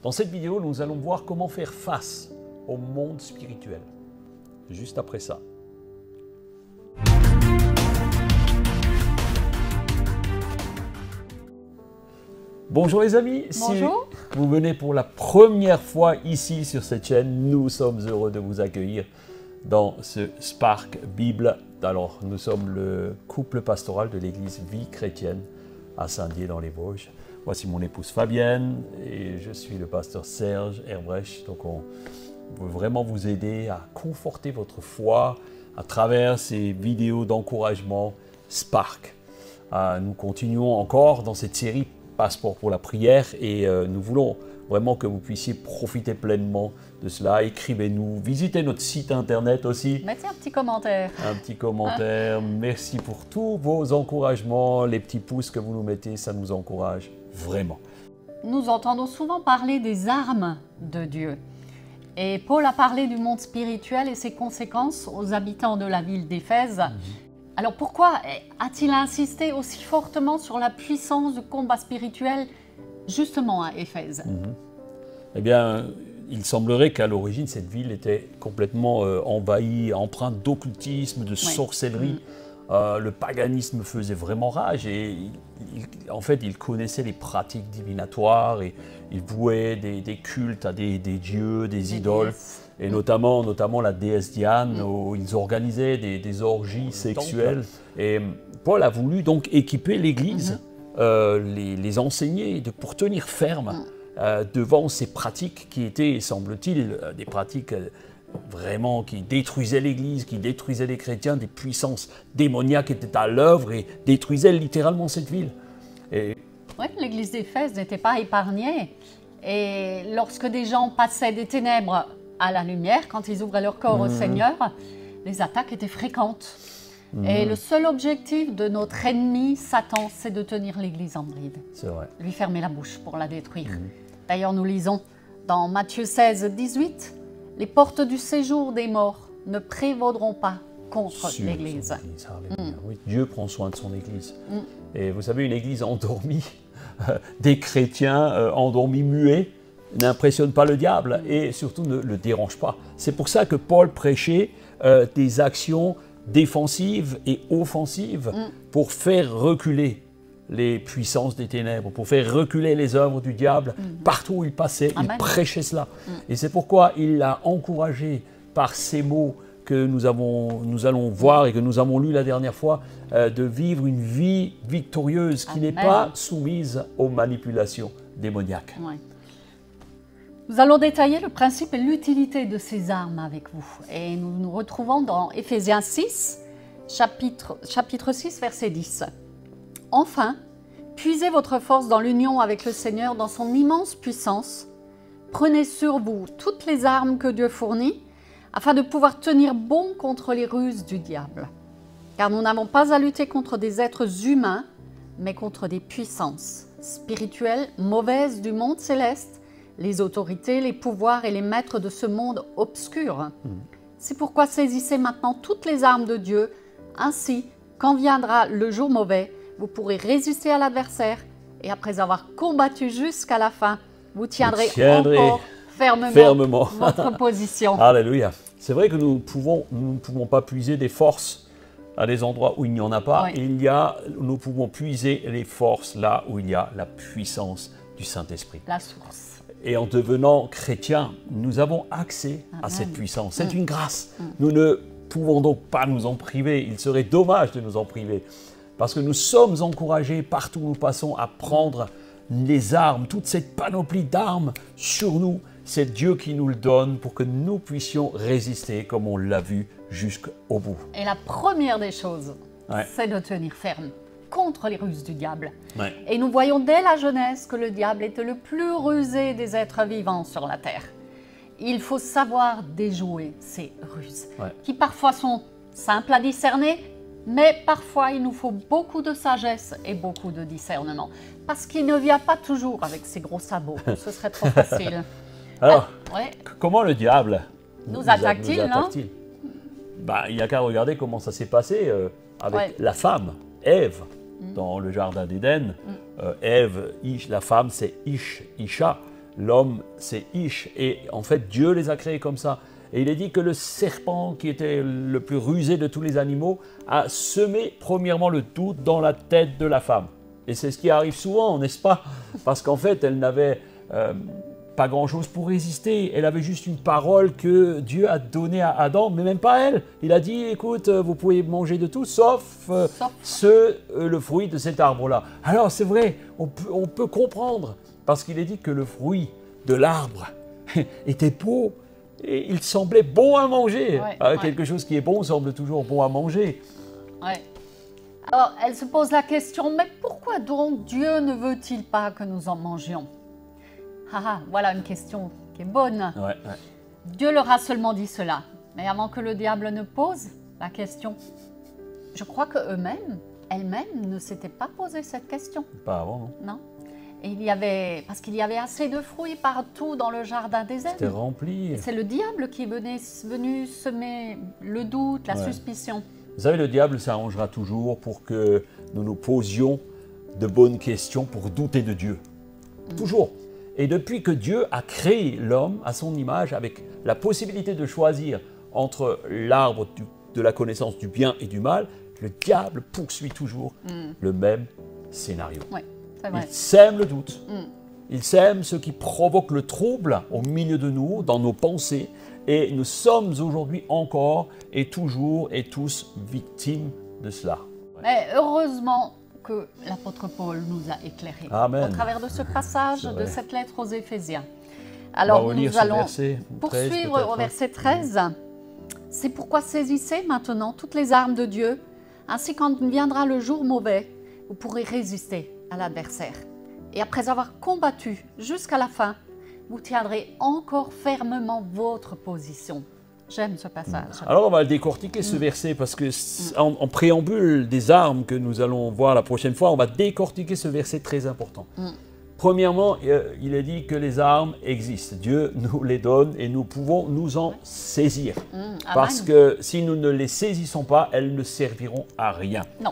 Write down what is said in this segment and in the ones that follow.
Dans cette vidéo, nous allons voir comment faire face au monde spirituel. Juste après ça. Bonjour les amis, Bonjour. Si vous venez pour la première fois ici sur cette chaîne, nous sommes heureux de vous accueillir dans ce Spark Bible. Alors, nous sommes le couple pastoral de l'église Vie Chrétienne à Saint-Dié dans les Vosges. Voici mon épouse Fabienne et je suis le pasteur Serge Herbrecht. Donc, on veut vraiment vous aider à conforter votre foi à travers ces vidéos d'encouragement Spark. Nous continuons encore dans cette série Passeport pour la prière et nous voulons vraiment que vous puissiez profiter pleinement de cela. Écrivez-nous, visitez notre site internet aussi. Mettez un petit commentaire. Un petit commentaire. Merci pour tous vos encouragements, les petits pouces que vous nous mettez, ça nous encourage vraiment. Nous entendons souvent parler des armes de Dieu. Et Paul a parlé du monde spirituel et ses conséquences aux habitants de la ville d'Éphèse. Alors pourquoi a-t-il insisté aussi fortement sur la puissance du combat spirituel justement à Éphèse? Eh bien, il semblerait qu'à l'origine, cette ville était complètement envahie, empreinte d'occultisme, de sorcellerie. Le paganisme faisait vraiment rage et en fait, il connaissait les pratiques divinatoires et il vouait des cultes à des dieux, des idoles. Et notamment la déesse Diane, où ils organisaient des orgies sexuelles. Et Paul a voulu donc équiper l'Église, les enseigner pour tenir ferme devant ces pratiques qui étaient, semble-t-il, des pratiques vraiment qui détruisaient l'Église, qui détruisaient les chrétiens, des puissances démoniaques étaient à l'œuvre et détruisaient littéralement cette ville. Oui, l'Église d'Éphèse n'était pas épargnée. Et lorsque des gens passaient des ténèbres à la lumière, quand ils ouvraient leur corps au Seigneur, les attaques étaient fréquentes. Et le seul objectif de notre ennemi, Satan, c'est de tenir l'Église en bride. C'est vrai. Lui fermer la bouche pour la détruire. D'ailleurs, nous lisons dans Matthieu 16, 18, « Les portes du séjour des morts ne prévaudront pas contre l'Église. » Oui, Dieu prend soin de son Église. Et vous savez, une Église endormie, des chrétiens endormis, muets, n'impressionne pas le diable et surtout ne le dérange pas. C'est pour ça que Paul prêchait des actions défensives et offensives pour faire reculer les puissances des ténèbres, pour faire reculer les œuvres du diable. Partout où il passait, il prêchait cela. Et c'est pourquoi il l'a encouragé par ces mots que nous allons voir et que nous avons lus la dernière fois, de vivre une vie victorieuse qui n'est pas soumise aux manipulations démoniaques. Nous allons détailler le principe et l'utilité de ces armes avec vous. Et nous nous retrouvons dans Éphésiens 6, chapitre 6, verset 10. « Enfin, puisez votre force dans l'union avec le Seigneur dans son immense puissance. Prenez sur vous toutes les armes que Dieu fournit, afin de pouvoir tenir bon contre les ruses du diable. Car nous n'avons pas à lutter contre des êtres humains, mais contre des puissances spirituelles mauvaises du monde céleste, les autorités, les pouvoirs et les maîtres de ce monde obscur. C'est pourquoi saisissez maintenant toutes les armes de Dieu. Ainsi, quand viendra le jour mauvais, vous pourrez résister à l'adversaire et après avoir combattu jusqu'à la fin, vous tiendrez encore fermement votre position. Alléluia. C'est vrai que nous ne pouvons pas puiser des forces à des endroits où il n'y en a pas. Nous pouvons puiser les forces là où il y a la puissance du Saint-Esprit. La source. Et en devenant chrétiens, nous avons accès à cette puissance. C'est une grâce. Nous ne pouvons donc pas nous en priver. Il serait dommage de nous en priver. Parce que nous sommes encouragés partout où nous passons à prendre les armes, toute cette panoplie d'armes sur nous. C'est Dieu qui nous le donne pour que nous puissions résister, comme on l'a vu, jusqu'au bout. Et la première des choses, c'est de tenir ferme contre les ruses du diable. Et nous voyons dès la Genèse que le diable était le plus rusé des êtres vivants sur la terre. Il faut savoir déjouer ces ruses, qui parfois sont simples à discerner, mais parfois il nous faut beaucoup de sagesse et beaucoup de discernement, parce qu'il ne vient pas toujours avec ses gros sabots, ce serait trop facile. Alors, comment le diable nous attaque-t-il, non? Il n'y a qu'à regarder comment ça s'est passé avec la femme, Ève, dans le jardin d'Éden. Ève, la femme, c'est Isha. l'homme c'est Ish, et en fait Dieu les a créés comme ça. Et il est dit que le serpent, qui était le plus rusé de tous les animaux, a semé premièrement le doute dans la tête de la femme. Et c'est ce qui arrive souvent, n'est-ce pas? Parce qu'en fait, elle n'avait pas grand-chose pour résister. Elle avait juste une parole que Dieu a donnée à Adam, mais même pas elle. Il a dit, écoute, vous pouvez manger de tout, sauf le fruit de cet arbre-là. Alors c'est vrai, on peut comprendre, parce qu'il est dit que le fruit de l'arbre était beau, et il semblait bon à manger. Quelque chose qui est bon semble toujours bon à manger. Ouais. Alors, elle se pose la question, mais pourquoi donc Dieu ne veut-il pas que nous en mangions? Voilà une question qui est bonne. Dieu leur a seulement dit cela. Mais avant que le diable ne pose la question, je crois qu'eux-mêmes, elles-mêmes ne s'étaient pas posé cette question. Pas avant, non? Non. Et parce qu'il y avait assez de fruits partout dans le jardin d'Éden. C'était rempli. C'est le diable qui est venu semer le doute, la suspicion. Vous savez, le diable s'arrangera toujours pour que nous nous posions de bonnes questions pour douter de Dieu. Toujours. Et depuis que Dieu a créé l'homme à son image, avec la possibilité de choisir entre l'arbre de la connaissance du bien et du mal, le diable poursuit toujours le même scénario. Oui, c'est vrai. Il sème le doute. Il sème ce qui provoque le trouble au milieu de nous, dans nos pensées. Et nous sommes aujourd'hui encore et toujours et tous victimes de cela. Mais heureusement que l'apôtre Paul nous a éclairés au travers de ce passage de cette lettre aux Éphésiens. Alors nous allons poursuivre au verset 13. C'est pourquoi saisissez maintenant toutes les armes de Dieu, ainsi quand viendra le jour mauvais, vous pourrez résister à l'adversaire. Et après avoir combattu jusqu'à la fin, vous tiendrez encore fermement votre position. J'aime ce passage. Alors on va décortiquer ce verset parce que en préambule des armes que nous allons voir la prochaine fois, on va décortiquer ce verset très important. Premièrement, il est dit que les armes existent. Dieu nous les donne et nous pouvons nous en saisir. Parce que si nous ne les saisissons pas, elles ne serviront à rien. Non.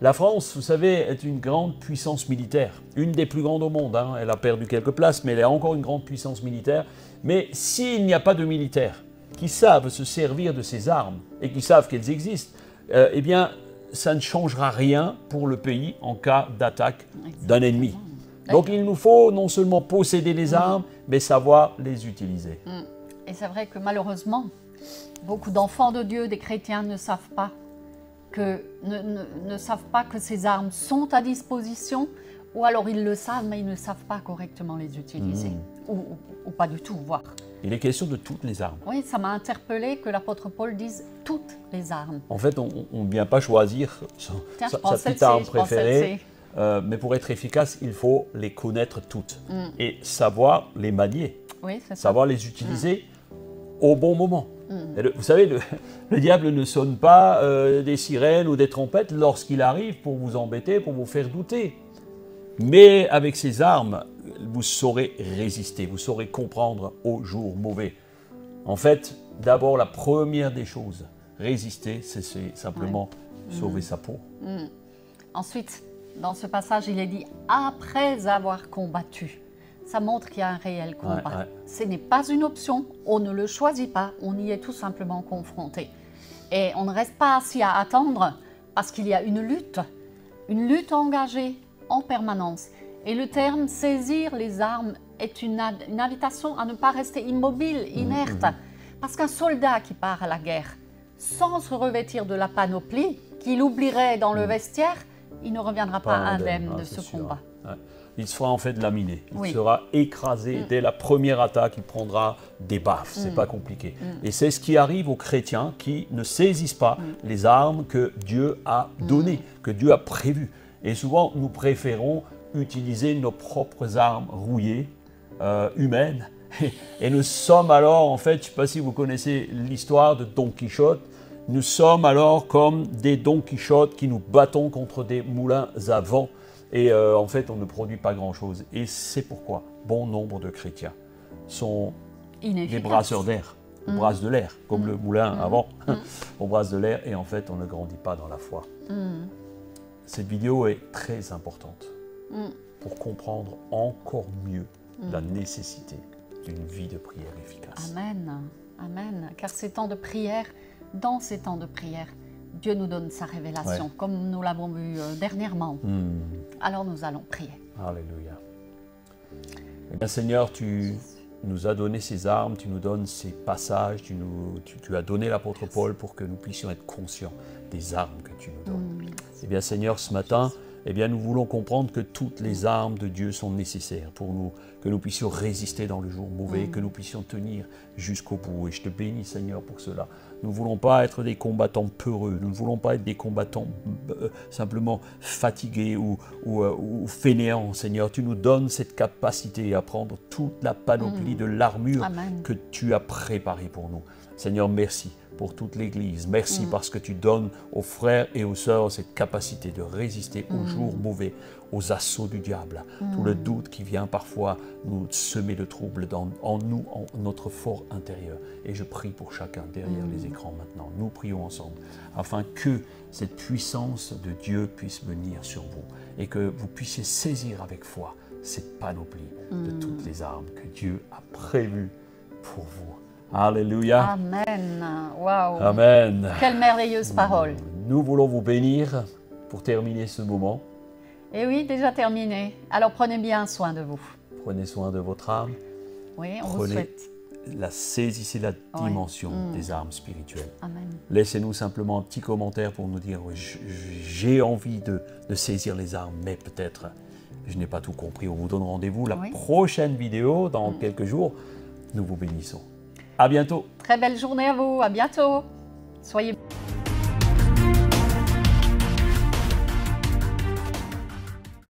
La France, vous savez, est une grande puissance militaire, une des plus grandes au monde. Elle a perdu quelques places, mais elle est encore une grande puissance militaire. Mais s'il n'y a pas de militaires qui savent se servir de ces armes et qui savent qu'elles existent, eh bien, ça ne changera rien pour le pays en cas d'attaque d'un ennemi. Donc il nous faut non seulement posséder les armes, mais savoir les utiliser. Et c'est vrai que malheureusement, beaucoup d'enfants de Dieu, des chrétiens, ne savent pas que ces armes sont à disposition, ou alors ils le savent, mais ils ne savent pas correctement les utiliser, ou pas du tout, voire. Il est question de toutes les armes. Oui, ça m'a interpellé que l'apôtre Paul dise toutes les armes. En fait, on ne vient pas choisir sa petite arme préférée, mais pour être efficace, il faut les connaître toutes et savoir les manier, savoir les utiliser au bon moment. Vous savez, le diable ne sonne pas des sirènes ou des trompettes lorsqu'il arrive pour vous embêter, pour vous faire douter. Mais avec ces armes, vous saurez résister, vous saurez comprendre aux jours mauvais. En fait, d'abord, la première des choses, résister, c'est simplement sauver sa peau. Ensuite, dans ce passage, il est dit « après avoir combattu ». Ça montre qu'il y a un réel combat. Ce n'est pas une option, on ne le choisit pas, on y est tout simplement confronté. Et on ne reste pas assis à attendre parce qu'il y a une lutte engagée en permanence. Et le terme « saisir les armes » est une invitation à ne pas rester immobile, inerte. Parce qu'un soldat qui part à la guerre, sans se revêtir de la panoplie, qu'il oublierait dans le vestiaire, il ne reviendra pas indemne de ce combat. Il sera en fait laminé, il sera écrasé dès la première attaque, il prendra des baffes, c'est pas compliqué. Et c'est ce qui arrive aux chrétiens qui ne saisissent pas les armes que Dieu a données, que Dieu a prévues. Et souvent, nous préférons utiliser nos propres armes rouillées, humaines. Et nous sommes alors, en fait, je ne sais pas si vous connaissez l'histoire de Don Quichotte, nous sommes alors comme des Don Quichotte qui nous battons contre des moulins à vent. Et en fait, on ne produit pas grand-chose. Et c'est pourquoi bon nombre de chrétiens sont des brasseurs d'air. On brasse de l'air, comme le moulin avant. On brasse de l'air et en fait, on ne grandit pas dans la foi. Cette vidéo est très importante pour comprendre encore mieux la nécessité d'une vie de prière efficace. Amen. Amen. Car ces temps de prière, dans ces temps de prière, Dieu nous donne sa révélation, comme nous l'avons vu dernièrement. Alors nous allons prier. Alléluia. Eh bien, Seigneur, tu nous as donné ces armes, tu nous donnes ces passages, tu as donné l'apôtre Paul pour que nous puissions être conscients des armes que tu nous donnes. Eh bien, Seigneur, ce matin, eh bien, nous voulons comprendre que toutes les armes de Dieu sont nécessaires pour nous, que nous puissions résister dans le jour mauvais, que nous puissions tenir jusqu'au bout. Et je te bénis, Seigneur, pour cela. Nous ne voulons pas être des combattants peureux, nous ne voulons pas être des combattants simplement fatigués ou fainéants, Seigneur. Tu nous donnes cette capacité à prendre toute la panoplie de l'armure que tu as préparée pour nous. Seigneur, merci pour toute l'Église. Merci parce que tu donnes aux frères et aux sœurs cette capacité de résister aux jours mauvais, aux assauts du diable. Tout le doute qui vient parfois nous semer de troubles en nous, en notre fort intérieur. Et je prie pour chacun derrière les écrans maintenant. Nous prions ensemble afin que cette puissance de Dieu puisse venir sur vous et que vous puissiez saisir avec foi cette panoplie de toutes les armes que Dieu a prévues pour vous. Alléluia. Amen. Waouh. Amen. Quelle merveilleuse parole. Nous voulons vous bénir pour terminer ce moment. Et oui, déjà terminé. Alors prenez bien soin de vous. Prenez soin de votre âme. Oui, on vous souhaite. Saisissez la dimension des armes spirituelles. Amen. Laissez-nous simplement un petit commentaire pour nous dire j'ai envie de saisir les armes, mais peut-être je n'ai pas tout compris. On vous donne rendez-vous la prochaine vidéo dans quelques jours. Nous vous bénissons. À bientôt. Très belle journée à vous. À bientôt. Soyez